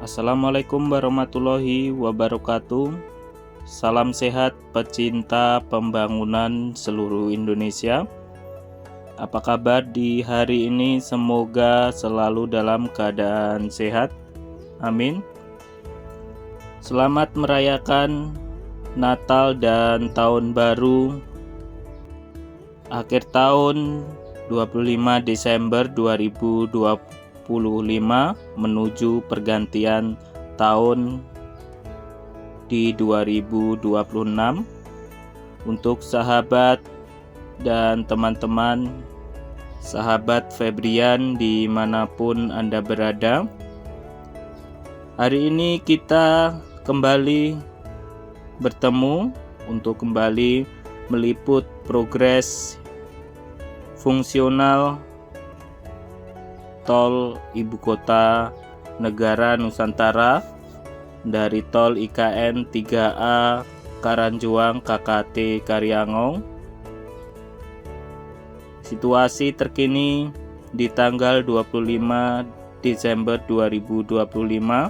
Assalamualaikum warahmatullahi wabarakatuh. Salam sehat pecinta pembangunan seluruh Indonesia. Apa kabar di hari ini? Semoga selalu dalam keadaan sehat. Amin. Selamat merayakan Natal dan Tahun Baru akhir tahun 25 Desember 2025 menuju pergantian tahun di 2026. Untuk sahabat dan teman-teman sahabat Febrian dimanapun Anda berada, hari ini kita kembali bertemu untuk kembali meliput progres fungsional Tol Ibu Kota Negara Nusantara dari Tol IKN 3A Karanjuang KKT Karyangong. Situasi terkini di tanggal 25 Desember 2025,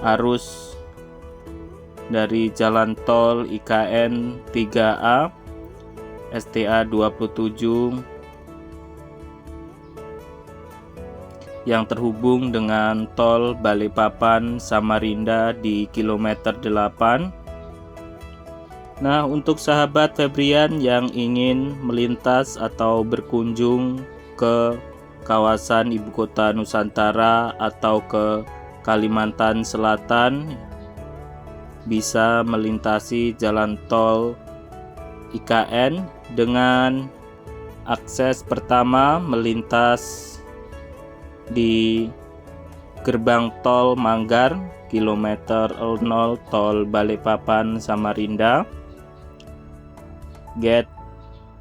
arus dari jalan tol IKN 3A STA 27 yang terhubung dengan tol Balikpapan Samarinda di kilometer 8. Nah, untuk sahabat Febrian yang ingin melintas atau berkunjung ke kawasan Ibu Kota Nusantara atau ke Kalimantan Selatan, bisa melintasi jalan tol IKN dengan akses pertama melintas di gerbang tol Manggar kilometer 00 tol Balikpapan Samarinda, gate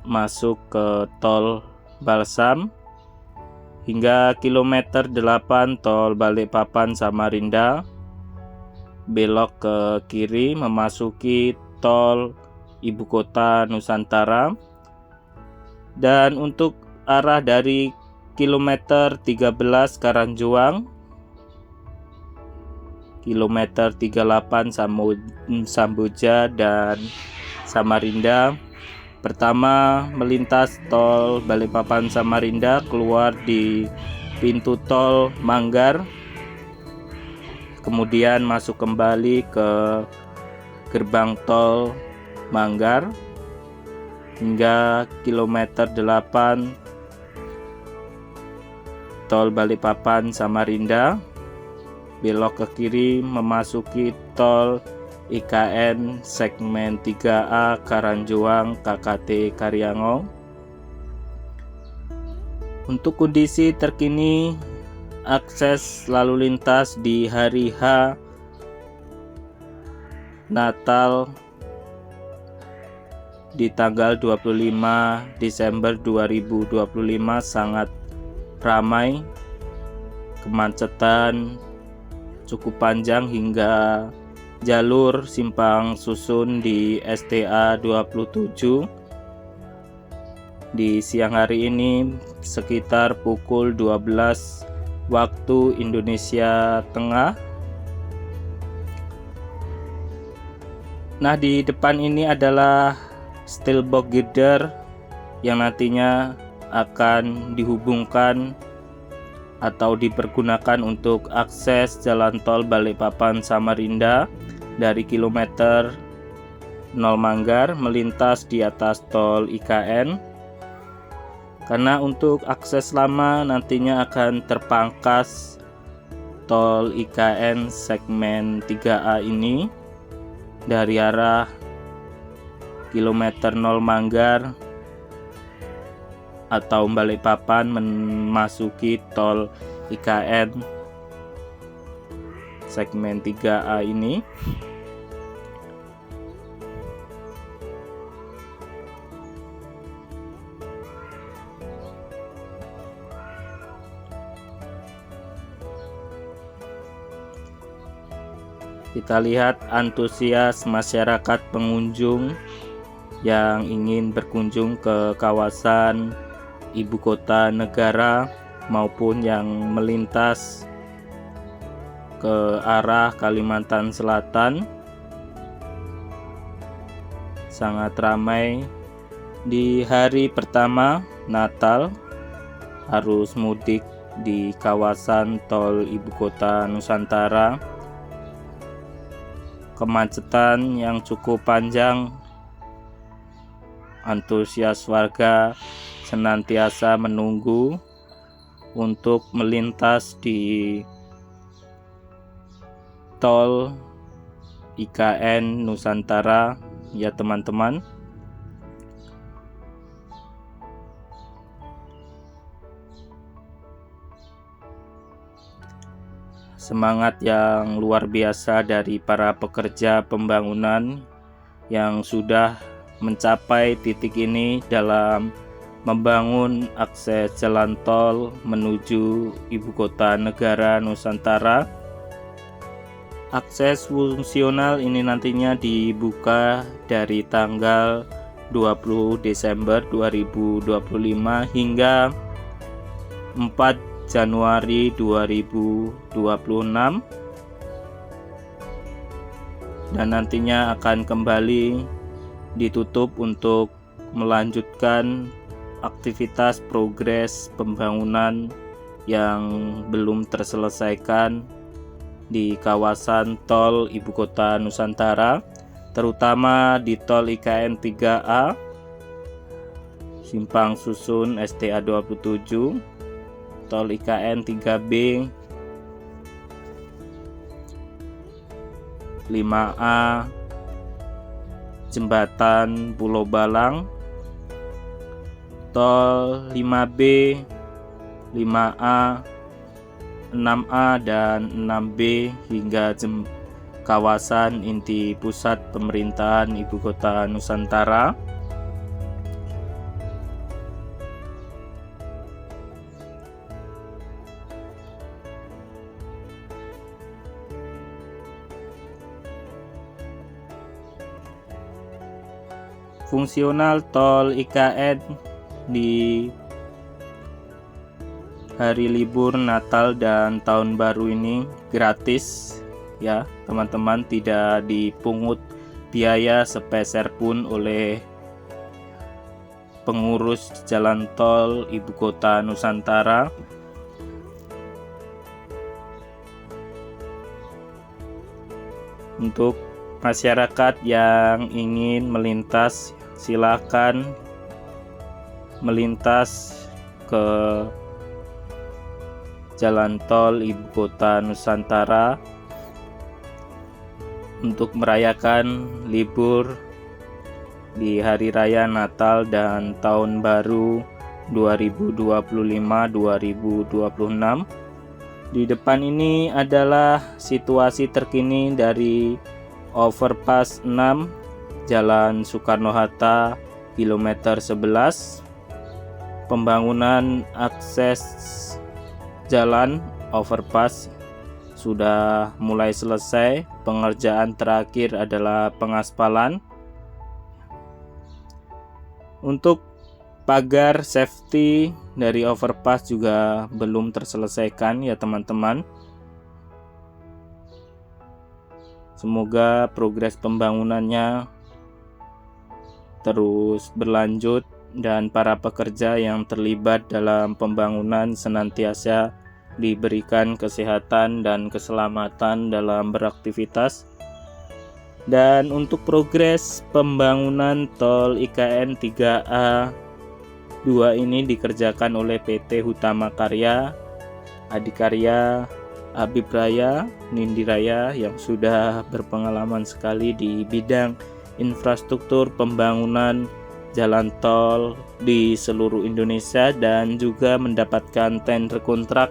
masuk ke tol Balsam, hingga kilometer 8 tol Balikpapan Samarinda, belok ke kiri memasuki tol Ibu Kota Nusantara. Dan untuk arah dari kilometer 13 Karanjuang, kilometer 38 Samboja dan Samarinda, pertama melintas tol Balikpapan Samarinda, keluar di pintu tol Manggar, kemudian masuk kembali ke gerbang tol Manggar hingga kilometer 8 tol Balikpapan Samarinda, belok ke kiri memasuki tol IKN segmen 3A Karanjuang KKT Karyangong. Untuk kondisi terkini akses lalu lintas di hari H Natal di tanggal 25 Desember 2025 sangat ramai. Kemacetan cukup panjang hingga jalur simpang susun di STA 27 di siang hari ini sekitar pukul 12 waktu Indonesia Tengah. Nah, di depan ini adalah steel box girder yang nantinya akan dihubungkan atau dipergunakan untuk akses jalan tol Balikpapan Samarinda dari kilometer 0 Manggar melintas di atas tol IKN. Karena untuk akses lama nantinya akan terpangkas tol IKN segmen 3A ini dari arah kilometer 0 Manggar atau Balikpapan memasuki tol IKN segmen 3A ini. Kita lihat antusias masyarakat pengunjung yang ingin berkunjung ke kawasan Ibu Kota Negara maupun yang melintas ke arah Kalimantan Selatan. Sangat ramai di hari pertama Natal, arus mudik di kawasan tol Ibu Kota Nusantara. Kemacetan yang cukup panjang, antusias warga senantiasa menunggu untuk melintas di tol IKN Nusantara ya teman-teman. Semangat yang luar biasa dari para pekerja pembangunan yang sudah mencapai titik ini dalam membangun akses jalan tol menuju Ibu Kota Negara Nusantara. Akses fungsional ini nantinya dibuka dari tanggal 20 Desember 2025 hingga 4 Januari 2026, dan nantinya akan kembali ditutup untuk melanjutkan aktivitas progres pembangunan yang belum terselesaikan di kawasan tol Ibu Kota Nusantara, terutama di tol IKN 3A Simpang Susun STA 27, tol IKN 3B 5A Jembatan Pulau Balang, tol 5B, 5A, 6A dan 6B hingga kawasan inti pusat pemerintahan Ibu Kota Nusantara. Fungsional tol IKN di hari libur Natal dan Tahun Baru ini gratis ya teman-teman, tidak dipungut biaya sepeser pun oleh pengurus jalan tol Ibu Kota Nusantara. Untuk masyarakat yang ingin melintas, silakan melintas ke jalan tol Ibu Kota Nusantara untuk merayakan libur di Hari Raya Natal dan Tahun Baru 2025-2026. Di depan ini adalah situasi terkini dari Overpass 6 Jalan Soekarno-Hatta kilometer 11. Pembangunan akses jalan overpass sudah mulai selesai. Pengerjaan terakhir adalah pengaspalan. Untuk pagar safety dari overpass juga belum terselesaikan ya teman-teman. Semoga progres pembangunannya terus berlanjut dan para pekerja yang terlibat dalam pembangunan senantiasa diberikan kesehatan dan keselamatan dalam beraktivitas. Dan untuk progres pembangunan tol IKN 3A 2 ini dikerjakan oleh PT Hutama Karya, Adikarya, Habib Raya, Nindi Raya yang sudah berpengalaman sekali di bidang infrastruktur pembangunan jalan tol di seluruh Indonesia dan juga mendapatkan tender kontrak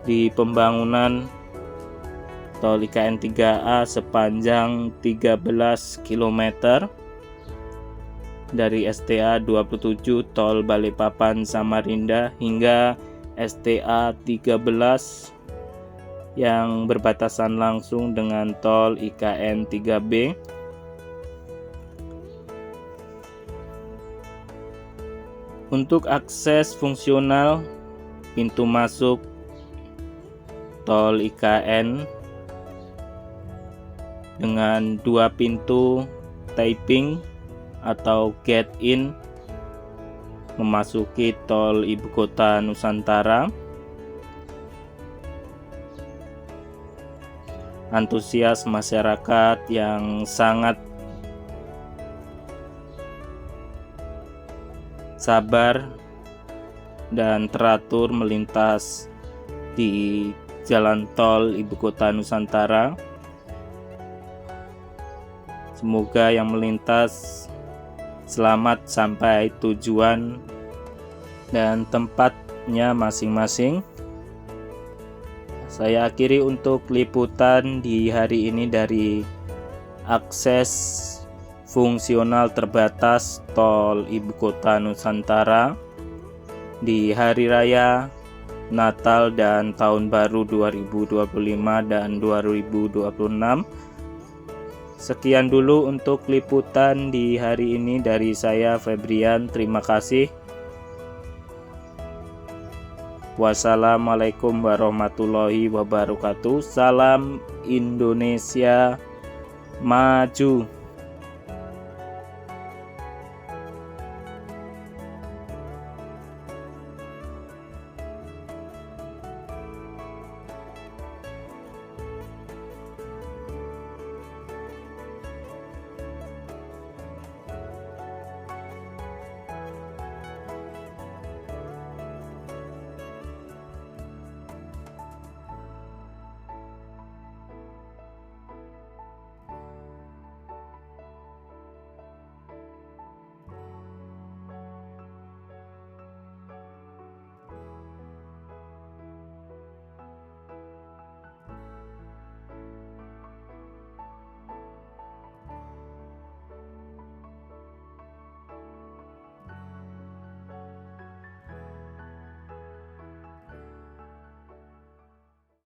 di pembangunan tol IKN 3A sepanjang 13 km dari STA 27 tol Balikpapan Samarinda hingga STA 13 yang berbatasan langsung dengan tol IKN 3B. Untuk akses fungsional pintu masuk tol IKN dengan 2 pintu tapping atau gate in memasuki tol Ibu Kota Nusantara. Antusias masyarakat yang sangat sabar dan teratur melintas di jalan tol Ibu Kota Nusantara. Semoga yang melintas selamat sampai tujuan dan tempatnya masing-masing. Saya akhiri untuk liputan di hari ini dari akses fungsional terbatas tol Ibu Kota Nusantara di Hari Raya Natal dan Tahun Baru 2025 dan 2026. Sekian dulu untuk liputan di hari ini dari saya, Febrian. Terima kasih. Wassalamualaikum warahmatullahi wabarakatuh. Salam Indonesia Maju.